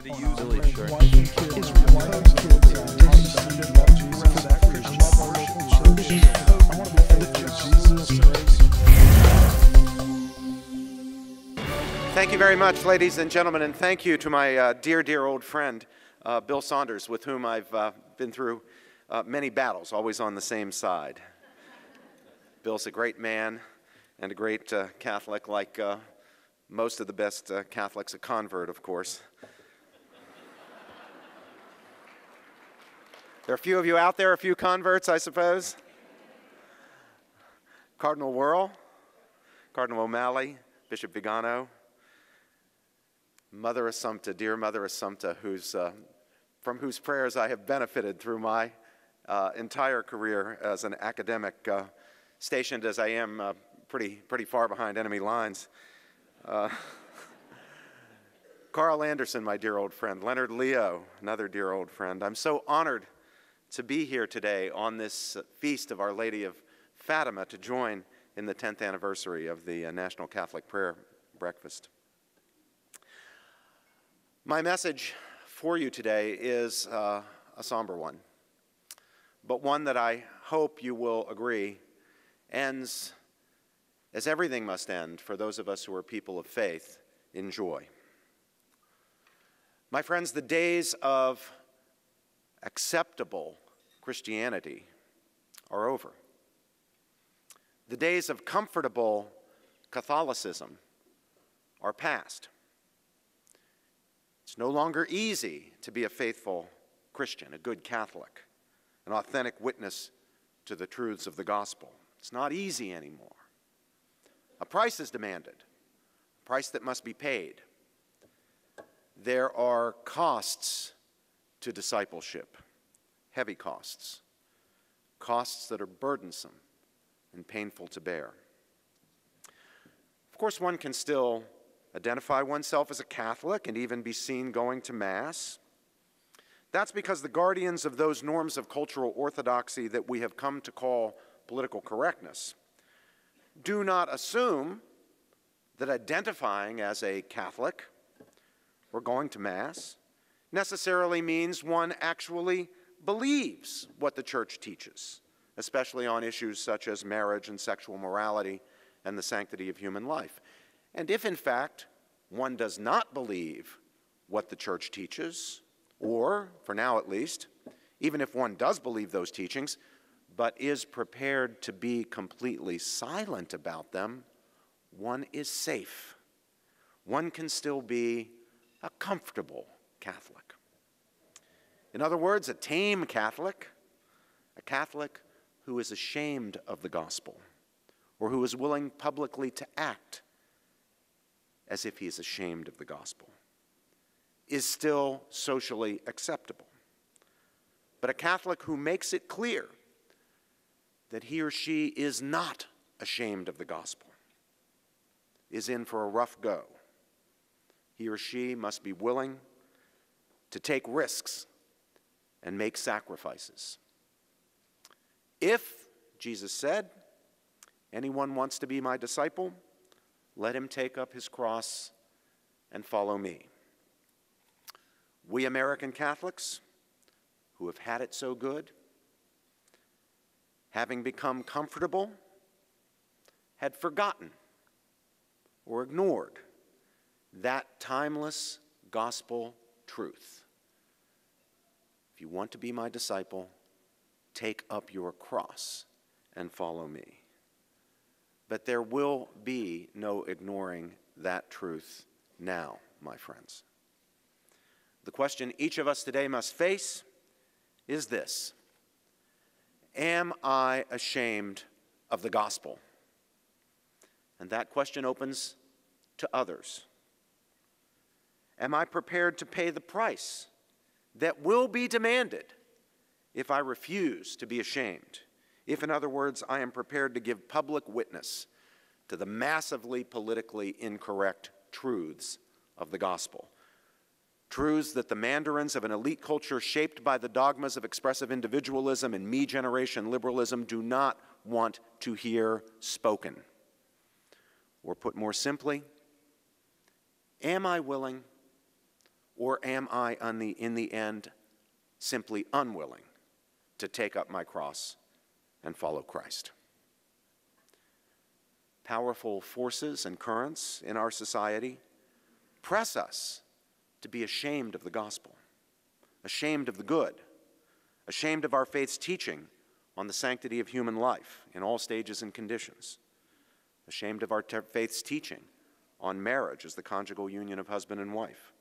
wanted to use Billy it. Shark. Thank you very much, ladies and gentlemen, and thank you to my dear old friend, Bill Saunders, with whom I've been through many battles, always on the same side. Bill's a great man and a great Catholic, like most of the best Catholics, a convert, of course. There are a few of you out there, a few converts, I suppose. Cardinal Wuerl, Cardinal O'Malley, Bishop Vigano, Mother Assumpta, dear Mother Assumpta, from whose prayers I have benefited through my entire career as an academic, stationed as I am pretty far behind enemy lines. Carl Anderson, my dear old friend. Leonard Leo, another dear old friend. I'm so honored to be here today on this feast of Our Lady of Fatima to join in the 10th anniversary of the National Catholic Prayer Breakfast. My message for you today is a somber one, but one that I hope you will agree ends as everything must end for those of us who are people of faith, in joy. My friends, the days of acceptable Christianity are over. The days of comfortable Catholicism are past. It's no longer easy to be a faithful Christian, a good Catholic, an authentic witness to the truths of the gospel. It's not easy anymore. A price is demanded, a price that must be paid. There are costs to discipleship, heavy costs, costs that are burdensome and painful to bear. Of course, one can still identify oneself as a Catholic and even be seen going to Mass. That's because the guardians of those norms of cultural orthodoxy that we have come to call political correctness do not assume that identifying as a Catholic or going to Mass necessarily means one actually believes what the Church teaches, especially on issues such as marriage and sexual morality and the sanctity of human life. And if, in fact, one does not believe what the Church teaches, or, for now at least, even if one does believe those teachings, but is prepared to be completely silent about them, one is safe. One can still be a comfortable Catholic. In other words, a tame Catholic, a Catholic who is ashamed of the gospel, or who is willing publicly to act as if he is ashamed of the gospel, is still socially acceptable. But a Catholic who makes it clear that he or she is not ashamed of the gospel is in for a rough go. He or she must be willing to take risks and make sacrifices. If, Jesus said, anyone wants to be my disciple, let him take up his cross and follow me. We American Catholics, who have had it so good, having become comfortable, had forgotten or ignored that timeless gospel truth. If you want to be my disciple, take up your cross and follow me. But there will be no ignoring that truth now, my friends. The question each of us today must face is this: am I ashamed of the gospel? And that question opens to others. Am I prepared to pay the price that will be demanded if I refuse to be ashamed? If, in other words, I am prepared to give public witness to the massively politically incorrect truths of the gospel. Truths that the mandarins of an elite culture shaped by the dogmas of expressive individualism and me-generation liberalism do not want to hear spoken. Or put more simply, am I willing Or am I, in the end, simply unwilling to take up my cross and follow Christ? Powerful forces and currents in our society press us to be ashamed of the gospel, ashamed of the good, ashamed of our faith's teaching on the sanctity of human life in all stages and conditions, ashamed of our faith's teaching on marriage as the conjugal union of husband and wife.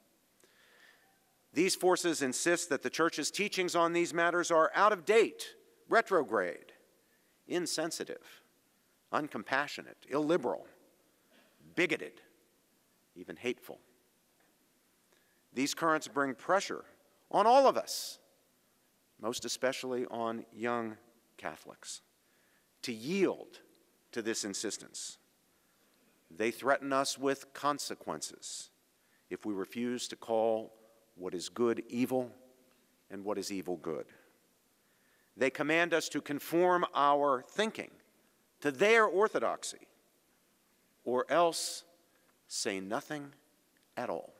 These forces insist that the Church's teachings on these matters are out of date, retrograde, insensitive, uncompassionate, illiberal, bigoted, even hateful. These currents bring pressure on all of us, most especially on young Catholics, to yield to this insistence. They threaten us with consequences if we refuse to call what is good evil and what is evil good. They command us to conform our thinking to their orthodoxy, or else say nothing at all.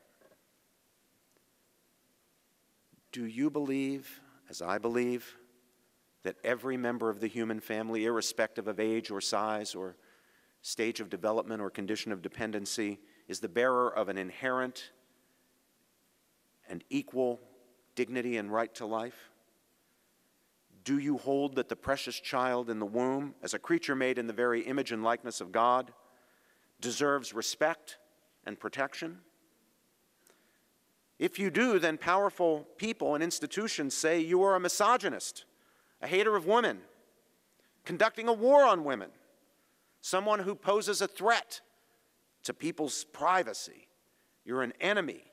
Do you believe, as I believe, that every member of the human family, irrespective of age or size or stage of development or condition of dependency, is the bearer of an inherent and equal dignity and right to life? Do you hold that the precious child in the womb, as a creature made in the very image and likeness of God, deserves respect and protection? If you do, then powerful people and institutions say you are a misogynist, a hater of women, conducting a war on women, someone who poses a threat to people's privacy. You're an enemy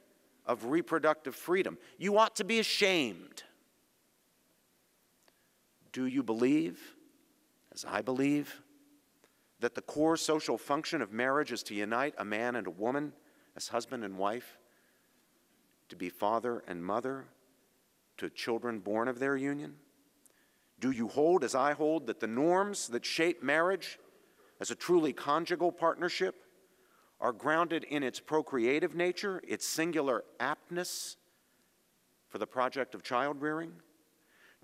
of reproductive freedom. You ought to be ashamed. Do you believe, as I believe, that the core social function of marriage is to unite a man and a woman as husband and wife, to be father and mother to children born of their union? Do you hold, as I hold, that the norms that shape marriage as a truly conjugal partnership are grounded in its procreative nature, its singular aptness for the project of child-rearing?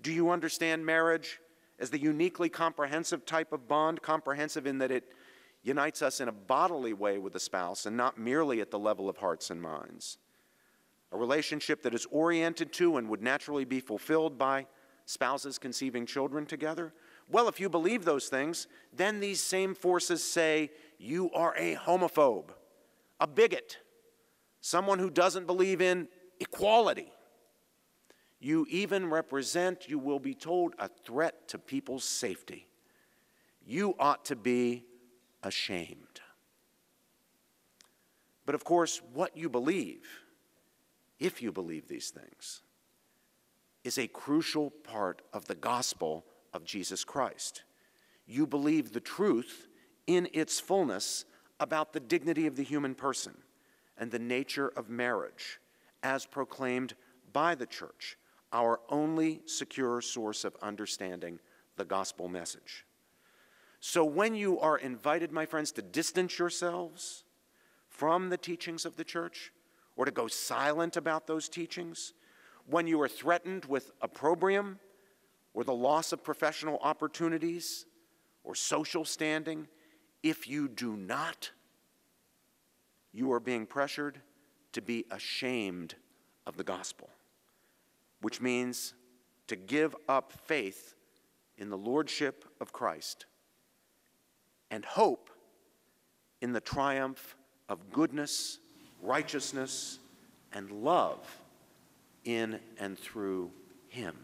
Do you understand marriage as the uniquely comprehensive type of bond, comprehensive in that it unites us in a bodily way with the spouse and not merely at the level of hearts and minds? A relationship that is oriented to and would naturally be fulfilled by spouses conceiving children together? Well, if you believe those things, then these same forces say you are a homophobe, a bigot, someone who doesn't believe in equality. You even represent, you will be told, a threat to people's safety. You ought to be ashamed. But of course, what you believe, if you believe these things, is a crucial part of the gospel of Jesus Christ. You believe the truth in its fullness about the dignity of the human person and the nature of marriage as proclaimed by the Church, our only secure source of understanding the gospel message. So when you are invited, my friends, to distance yourselves from the teachings of the Church or to go silent about those teachings, when you are threatened with opprobrium or the loss of professional opportunities or social standing, if you do not, you are being pressured to be ashamed of the gospel, which means to give up faith in the lordship of Christ and hope in the triumph of goodness, righteousness, and love in and through Him.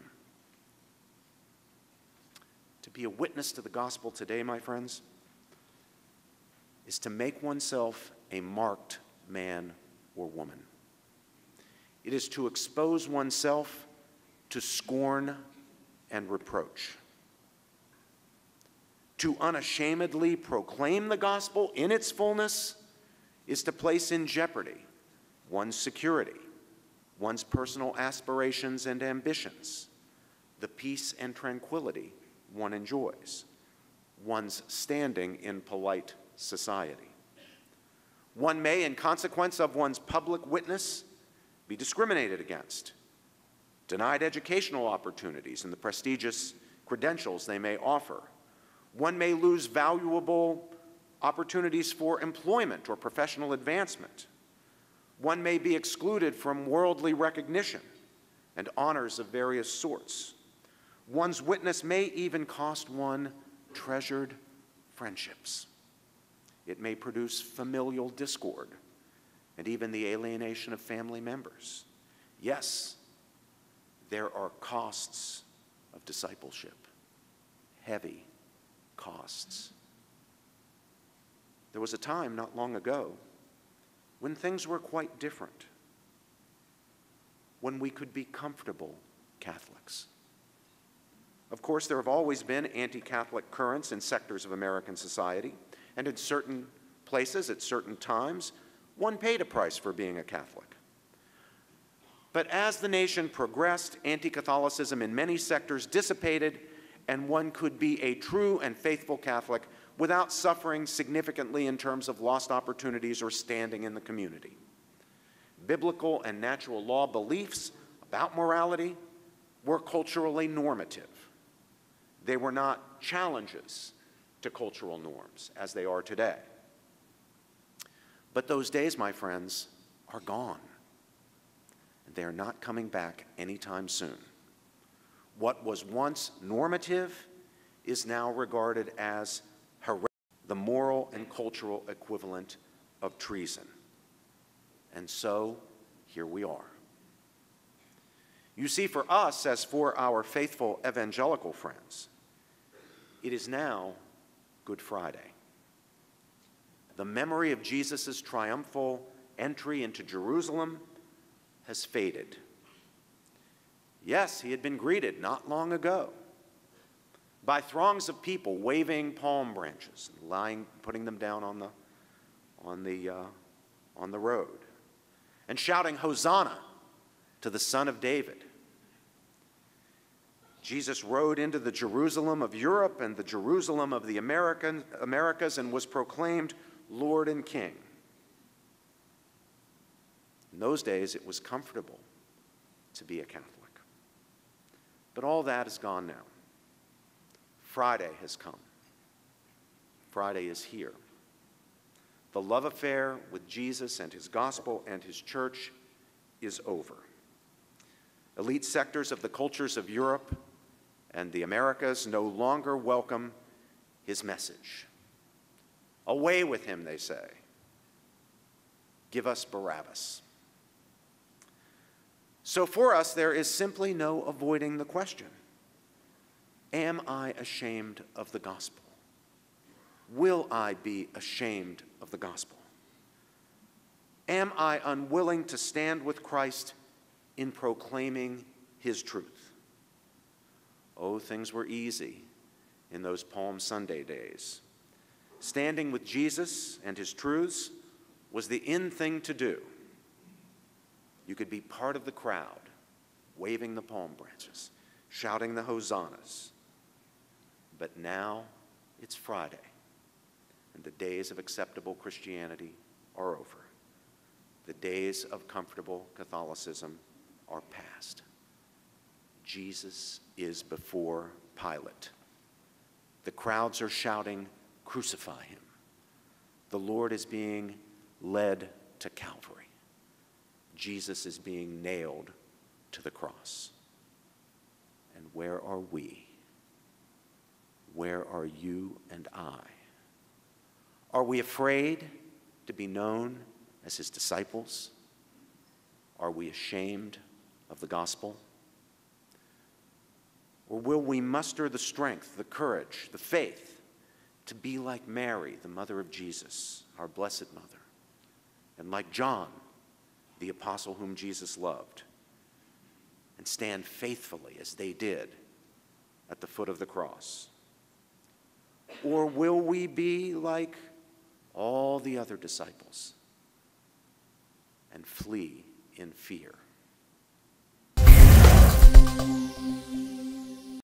To be a witness to the gospel today, my friends, is to make oneself a marked man or woman. It is to expose oneself to scorn and reproach. To unashamedly proclaim the gospel in its fullness is to place in jeopardy one's security, one's personal aspirations and ambitions, the peace and tranquility one enjoys, one's standing in polite society. One may, in consequence of one's public witness, be discriminated against, denied educational opportunities and the prestigious credentials they may offer. One may lose valuable opportunities for employment or professional advancement. One may be excluded from worldly recognition and honors of various sorts. One's witness may even cost one treasured friendships. It may produce familial discord and even the alienation of family members. Yes, there are costs of discipleship, heavy costs. There was a time not long ago when things were quite different, when we could be comfortable Catholics. Of course, there have always been anti-Catholic currents in sectors of American society, and in certain places, at certain times, one paid a price for being a Catholic. But as the nation progressed, anti-Catholicism in many sectors dissipated, and one could be a true and faithful Catholic without suffering significantly in terms of lost opportunities or standing in the community. Biblical and natural law beliefs about morality were culturally normative. They were not challenges to cultural norms as they are today. But those days, my friends, are gone. They are not coming back anytime soon. What was once normative is now regarded as heresy, the moral and cultural equivalent of treason. And so, here we are. You see, for us, as for our faithful evangelical friends, it is now Good Friday. The memory of Jesus' triumphal entry into Jerusalem has faded. Yes, he had been greeted not long ago by throngs of people waving palm branches and putting them down on the road and shouting, "Hosanna to the Son of David." Jesus rode into the Jerusalem of Europe and the Jerusalem of the Americas and was proclaimed Lord and King. In those days, it was comfortable to be a Catholic. But all that is gone now. Friday has come. Friday is here. The love affair with Jesus and his gospel and his church is over. Elite sectors of the cultures of Europe and the Americas no longer welcome his message. Away with him, they say. Give us Barabbas. So for us, there is simply no avoiding the question. Am I ashamed of the gospel? Will I be ashamed of the gospel? Am I unwilling to stand with Christ in proclaiming his truth? Oh, things were easy in those Palm Sunday days. Standing with Jesus and his truths was the in thing to do. You could be part of the crowd, waving the palm branches, shouting the hosannas. But now it's Friday, and the days of acceptable Christianity are over. The days of comfortable Catholicism are past. Jesus is before Pilate. The crowds are shouting, "Crucify him." The Lord is being led to Calvary. Jesus is being nailed to the cross. And where are we? Where are you and I? Are we afraid to be known as his disciples? Are we ashamed of the gospel? Or will we muster the strength, the courage, the faith to be like Mary, the mother of Jesus, our blessed mother, and like John, the apostle whom Jesus loved, and stand faithfully as they did at the foot of the cross? Or will we be like all the other disciples and flee in fear?